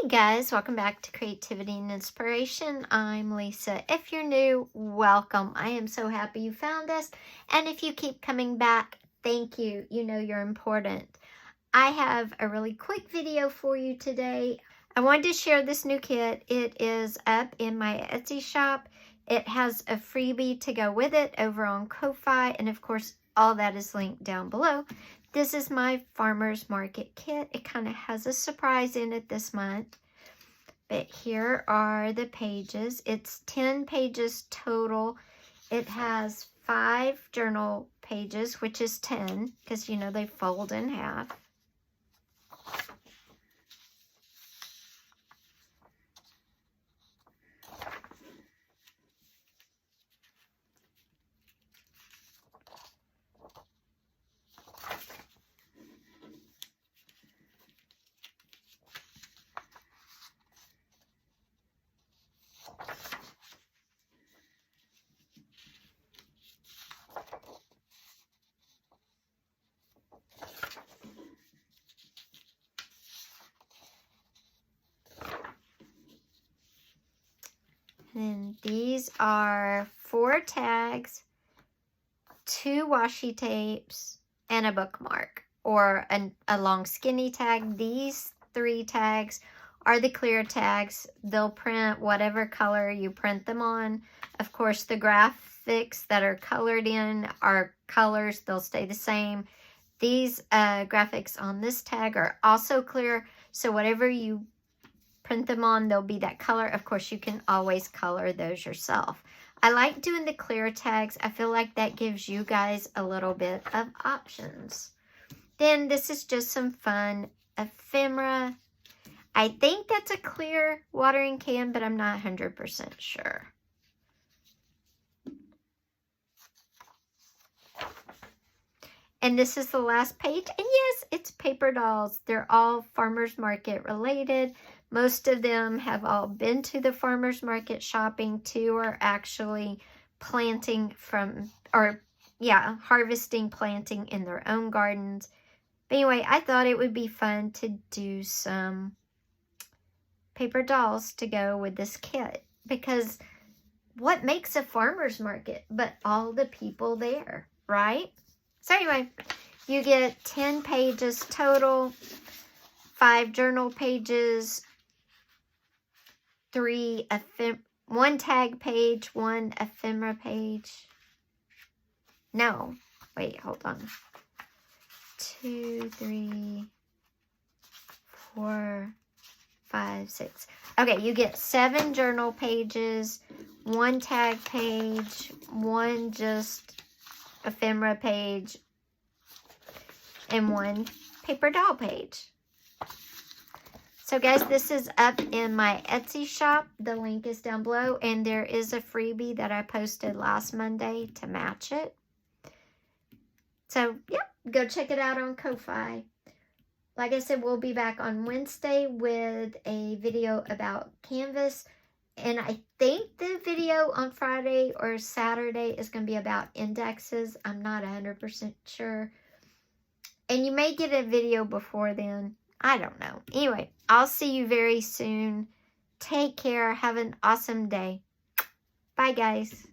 Hey guys, welcome back to Creativity and Inspiration. I'm Lisa. If you're new, welcome. I am so happy you found us. And if you keep coming back, thank you. You know you're important. I have a really quick video for you today. I wanted to share this new kit. It is up in my Etsy shop. It has a freebie to go with it over on Ko-Fi. And of course, all that is linked down below. This is my farmer's market kit. It kind of has a surprise in it this month. But here are the pages. It's 10 pages total. It has 5 journal pages, which is 10, because you know they fold in half. And these are 4 tags, 2 washi tapes, and a bookmark, or a long skinny tag. These 3 tags are the clear tags. They'll print whatever color you print them on. Of course, the graphics that are colored in are colors. They'll stay the same. These graphics on this tag are also clear, so whatever you print them on, they'll be that color. Of course, you can always color those yourself. I like doing the clear tags. I feel like that gives you guys a little bit of options. Then this is just some fun ephemera. I think that's a clear watering can, but I'm not 100% sure. And this is the last page. And yes, it's paper dolls. They're all farmers market related. Most of them have all been to the farmers market shopping. 2 are actually planting from, harvesting, planting in their own gardens. But anyway, I thought it would be fun to do some paper dolls to go with this kit. Because what makes a farmer's market but all the people there, right? So anyway, you get 10 pages total, 5 journal pages, 1 tag page, 1 ephemera page. No, wait, hold on. 2, 3, 4, 5, 6. Okay, you get 7 journal pages, 1 tag page, 1 just ephemera page, and 1 paper doll page. So guys, this is up in my Etsy shop. The link is down below, and there is a freebie that I posted last Monday to match it. So, yep, go check it out on Ko-Fi. Like I said, we'll be back on Wednesday with a video about canvas. And I think the video on Friday or Saturday is going to be about indexes. I'm not 100% sure. And you may get a video before then. I don't know. Anyway, I'll see you very soon. Take care. Have an awesome day. Bye, guys.